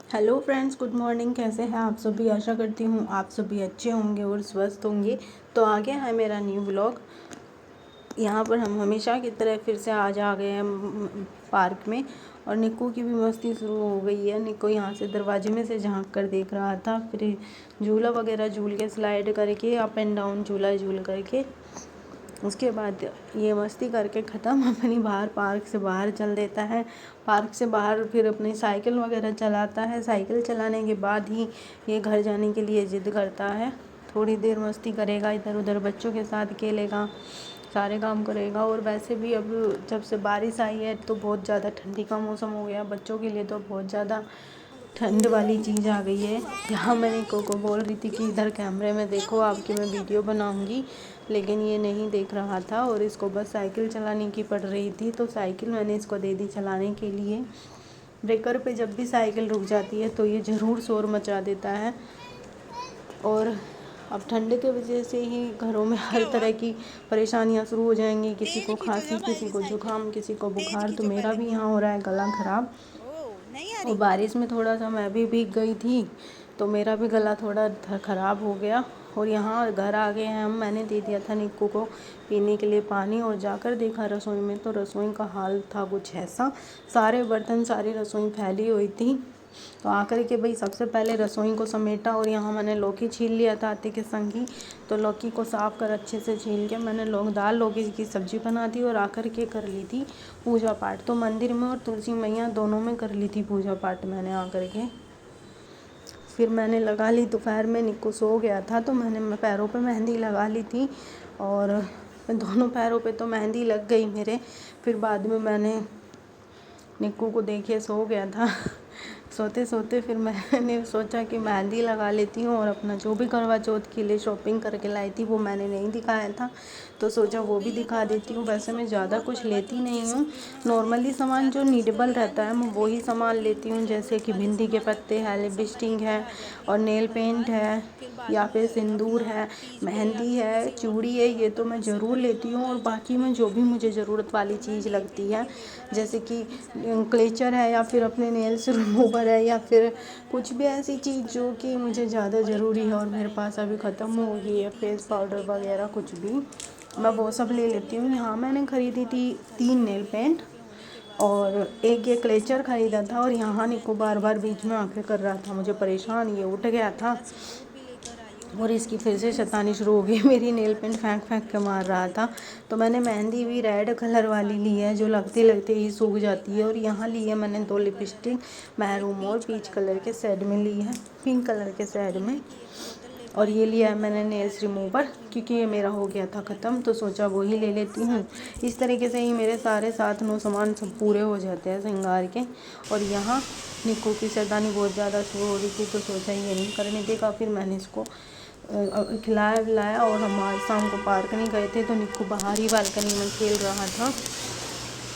Hello friends, good morning. कैसे हैं आप सभी? आशा करती हूँ आप सभी अच्छे होंगे और स्वस्थ होंगे। तो आ गया है मेरा न्यू व्लॉग। यहाँ पर हम हमेशा की तरह फिर से आज आ गए हैं पार्क में, और निक्कू की भी मस्ती शुरू हो गई है। निक्कू यहाँ से दरवाजे में से झांक कर देख रहा था, फिर झूला वगैरह झूल के, स्लाइड करके, अप एंड डाउन झूला झूल करके उसके बाद ये मस्ती करके ख़त्म अपनी बाहर पार्क से बाहर चल देता है। पार्क से बाहर फिर अपनी साइकिल वगैरह चलाता है। साइकिल चलाने के बाद ही ये घर जाने के लिए ज़िद करता है। थोड़ी देर मस्ती करेगा, इधर उधर बच्चों के साथ खेलेगा, सारे काम करेगा। और वैसे भी अब जब से बारिश आई है तो बहुत ज़्यादा ठंडी का मौसम हो गया बच्चों के लिए, तो बहुत ज़्यादा ठंड वाली चीज़ आ गई है। यहाँ मैं निक्को को बोल रही थी कि इधर कैमरे में देखो, आपकी मैं वीडियो बनाऊंगी, लेकिन ये नहीं देख रहा था और इसको बस साइकिल चलाने की पड़ रही थी। तो साइकिल मैंने इसको दे दी चलाने के लिए। ब्रेकर पे जब भी साइकिल रुक जाती है तो ये ज़रूर शोर मचा देता है। और अब ठंड के वजह से ही घरों में हर तरह की परेशानियां शुरू हो जाएंगी। किसी को खांसी, किसी को जुकाम, किसी को बुखार। तो मेरा भी यहाँ हो रहा है गला ख़राब। और बारिश में थोड़ा सा मैं भी भीग गई थी, तो मेरा भी गला थोड़ा ख़राब हो गया। और यहाँ घर आ गए हैं हम। मैंने दे दिया था निक्कू को पीने के लिए पानी, और जाकर देखा रसोई में तो रसोई का हाल था कुछ ऐसा। सारे बर्तन, सारी रसोई फैली हुई थी। तो आकर के भाई सबसे पहले रसोई को समेटा, और यहाँ मैंने लौकी छील लिया था आटे के संग ही। तो लौकी को साफ़ कर अच्छे से छील के मैंने दाल लौकी की सब्ज़ी बना दी, और आकर के कर ली थी पूजा पाठ। तो मंदिर में और तुलसी मैया दोनों में कर ली थी पूजा पाठ मैंने आकर के। फिर मैंने लगा ली दोपहर में, निक्कू सो गया था तो मैंने पैरों पे मेहंदी लगा ली थी, और दोनों पैरों पे तो मेहंदी लग गई मेरे। फिर बाद में मैंने निक्कू को देखिए सो गया था सोते सोते फिर मैंने सोचा कि मेहंदी लगा लेती हूँ, और अपना जो भी करवा चौथ के लिए शॉपिंग करके लाई थी वो मैंने नहीं दिखाया था, तो सोचा वो भी दिखा देती हूँ। वैसे मैं ज़्यादा कुछ लेती नहीं हूँ, नॉर्मली सामान जो नीडेबल रहता है मैं वही सामान लेती हूँ, जैसे कि भिंडी के पत्ते है, लिपस्टिक है, और नेल पेंट है, या फिर सिंदूर है, मेहंदी है, चूड़ी है, ये तो मैं ज़रूर लेती हूँ। और बाकी में जो भी मुझे ज़रूरत वाली चीज़ लगती है, जैसे कि क्लेचर है, या फिर अपने नेल्स रिमूवर है, या फिर कुछ भी ऐसी चीज़ जो कि मुझे ज़्यादा ज़रूरी है और मेरे पास अभी ख़त्म हो गई है, फेस पाउडर वगैरह कुछ भी, मैं वो सब ले लेती हूँ। यहाँ मैंने ख़रीदी थी 3 नेल पेंट, और एक ये क्लेचर ख़रीदा था। और यहाँ निक्कू बार बार बीच में आके कर रहा था मुझे परेशान, ये उठ गया था और इसकी फिर से शैतानी शुरू हो गई। मेरी नेल पेंट फेंक फेंक के मार रहा था। तो मैंने मेहंदी भी रेड कलर वाली ली है, जो लगते लगते ही सूख जाती है। और यहाँ ली है मैंने 2 लिपस्टिक, मैरून और पीच कलर के शेड में ली है, पिंक कलर के शेड में। और ये लिया है मैंने नेल्स रिमूवर, क्योंकि ये मेरा हो गया था ख़त्म, तो सोचा वो ही ले लेती हूँ। इस तरीके से ही मेरे सारे 7-9 सामान सब पूरे हो जाते हैं श्रृंगार के। और यहाँ निक्कू की शैतानी बहुत ज़्यादा शुरू हो रही थी, तो सोचा ये नहीं करने देगा। फिर मैंने इसको खिलाया विलाया, और हम आज शाम को पार्क नहीं गए थे, तो निक्कू बाहर ही बालकनी में खेल रहा था।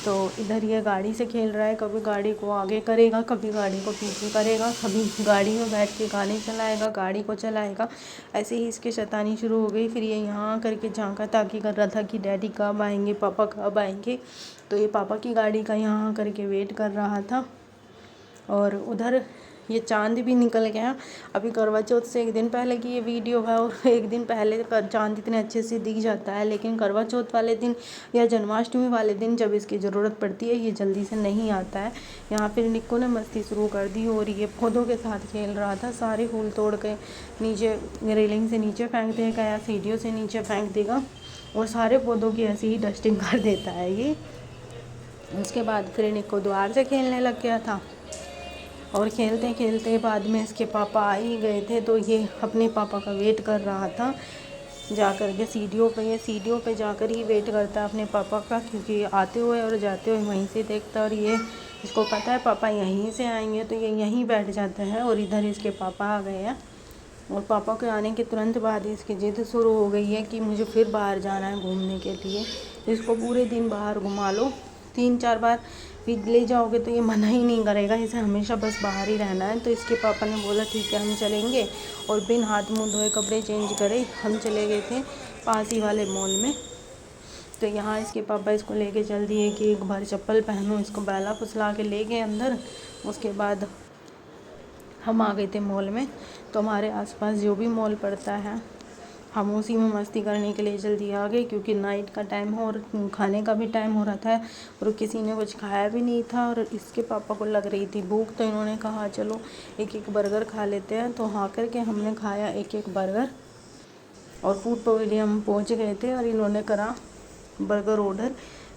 तो इधर ये गाड़ी से खेल रहा है, कभी गाड़ी को आगे करेगा, कभी गाड़ी को पीछे करेगा, कभी गाड़ी में बैठ के गाने चलाएगा, गाड़ी को चलाएगा। ऐसे ही इसकी शैतानी शुरू हो गई। फिर ये यहाँ करके झांका ताकी कर रहा था कि डैडी कब आएंगे, पापा कब आएंगे। तो ये पापा की गाड़ी का यहाँ करके वेट कर रहा था। और उधर ये चाँद भी निकल गया। अभी करवा चौथ से 1 दिन पहले की ये वीडियो है, और 1 दिन पहले चाँद इतने अच्छे से दिख जाता है, लेकिन करवा चौथ वाले दिन या जन्माष्टमी वाले दिन जब इसकी ज़रूरत पड़ती है ये जल्दी से नहीं आता है। यहाँ फिर निक्कू ने मस्ती शुरू कर दी, और ये पौधों के साथ खेल रहा था। सारे फूल तोड़ के नीचे रेलिंग से नीचे फेंक देगा, या सीढ़ियों से नीचे फेंक देगा, और सारे पौधों की ऐसे ही डस्टिंग कर देता है ये। उसके बाद फिर निक्कू द्वार से खेलने लग गया था, और खेलते खेलते बाद में इसके पापा आ ही गए थे, तो ये अपने पापा का वेट कर रहा था जाकर के सीढ़ियों पे। ये सीढ़ियों पे जाकर ही वेट करता है अपने पापा का, क्योंकि आते हुए और जाते हुए वहीं से देखता है, और ये इसको पता है पापा यहीं से आएंगे, तो ये यहीं बैठ जाता है। और इधर इसके पापा आ गए हैं, और पापा के आने के तुरंत बाद इसकी ज़िद शुरू हो गई है कि मुझे फिर बाहर जाना है घूमने के लिए। इसको पूरे दिन बाहर घुमा लो, 3-4 बार भी ले जाओगे तो ये मना ही नहीं करेगा, इसे हमेशा बस बाहर ही रहना है। तो इसके पापा ने बोला ठीक है हम चलेंगे, और बिन हाथ मुँह धोए कपड़े चेंज करे हम चले गए थे पास ही वाले मॉल में। तो यहाँ इसके पापा इसको लेके चल दिए कि एक बार चप्पल पहनो, इसको बैला फुसला के ले गए अंदर। उसके बाद हम आ गए थे मॉल में। तो हमारे आसपास जो भी मॉल पड़ता है हम उसी में मस्ती करने के लिए जल्दी आ गए, क्योंकि नाइट का टाइम हो और खाने का भी टाइम हो रहा था और किसी ने कुछ खाया भी नहीं था और इसके पापा को लग रही थी भूख। तो इन्होंने कहा चलो एक एक बर्गर खा लेते हैं। तो हाँ करके हमने खाया एक एक बर्गर और फूड पवेलियन हम पहुँच गए थे और इन्होंने करा बर्गर ऑर्डर।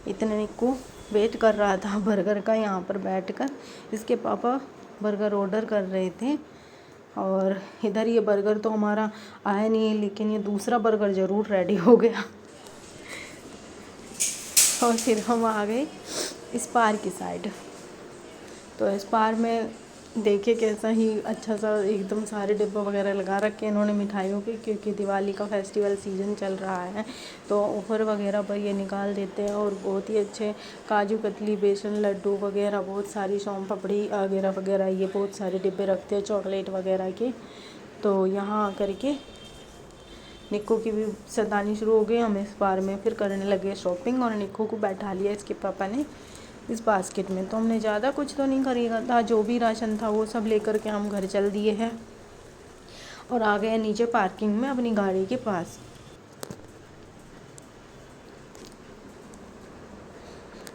इतने को वेट कर रहा था बर्गर का यहाँ पर बैठकर। इसके पापा बर्गर ऑर्डर कर रहे थे और इधर ये बर्गर तो हमारा आया नहीं है, लेकिन ये दूसरा बर्गर ज़रूर रेडी हो गया। और फिर हम आ गए इस पार की साइड। तो इस पार में देखे कैसा ही अच्छा सा एकदम सारे डिब्बे वगैरह लगा रखे इन्होंने मिठाइयों के, क्योंकि दिवाली का फेस्टिवल सीज़न चल रहा है तो ऑफ़र वगैरह पर ये निकाल देते हैं। और बहुत ही अच्छे काजू कतली, बेसन लड्डू वगैरह, बहुत सारी सोन पापड़ी वगैरह वगैरह ये बहुत सारे डिब्बे रखते हैं चॉकलेट वगैरह के। तो यहाँ आकर के निक्को की भी सतानी शुरू हो गई। हम इस बार में फिर करने लगे शॉपिंग और निक्को को बैठा लिया इसके पापा ने इस बास्केट में। तो हमने ज़्यादा कुछ तो नहीं खरीदा था, जो भी राशन था वो सब लेकर के हम घर चल दिए हैं और आ गए नीचे पार्किंग में अपनी गाड़ी के पास।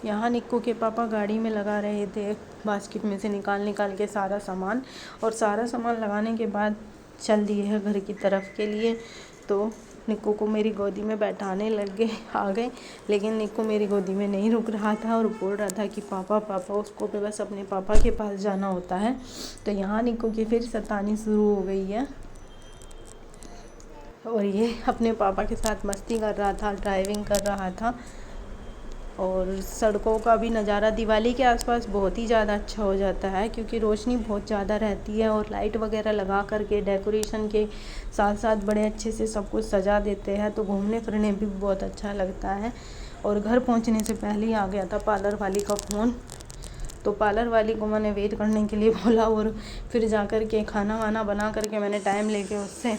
यहाँ निक्को के पापा गाड़ी में लगा रहे थे बास्केट में से निकाल के सारा सामान, और सारा सामान लगाने के बाद चल दिए हैं घर की तरफ के लिए। तो निक्को को मेरी गोदी में बैठाने आ गए, लेकिन निक्को मेरी गोदी में नहीं रुक रहा था और बोल रहा था कि पापा पापा। उसको भी बस अपने पापा के पास जाना होता है। तो यहाँ निक्को की फिर सतानी शुरू हो गई है और ये अपने पापा के साथ मस्ती कर रहा था, ड्राइविंग कर रहा था। और सड़कों का भी नज़ारा दिवाली के आसपास बहुत ही ज़्यादा अच्छा हो जाता है, क्योंकि रोशनी बहुत ज़्यादा रहती है और लाइट वगैरह लगा करके डेकोरेशन के साथ साथ बड़े अच्छे से सब कुछ सजा देते हैं। तो घूमने फिरने भी बहुत अच्छा लगता है। और घर पहुंचने से पहले ही आ गया था पार्लर वाली का फ़ोन। तो पार्लर वाली को मैंने वेट करने के लिए बोला और फिर जा कर के खाना वाना बना करके मैंने टाइम लेके उससे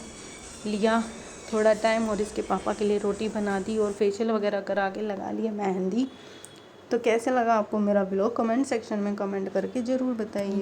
लिया थोड़ा टाइम, और इसके पापा के लिए रोटी बना दी और फेशियल वगैरह करा के लगा लिया मेहंदी। तो कैसे लगा आपको मेरा ब्लॉग कमेंट सेक्शन में कमेंट करके ज़रूर बताइए।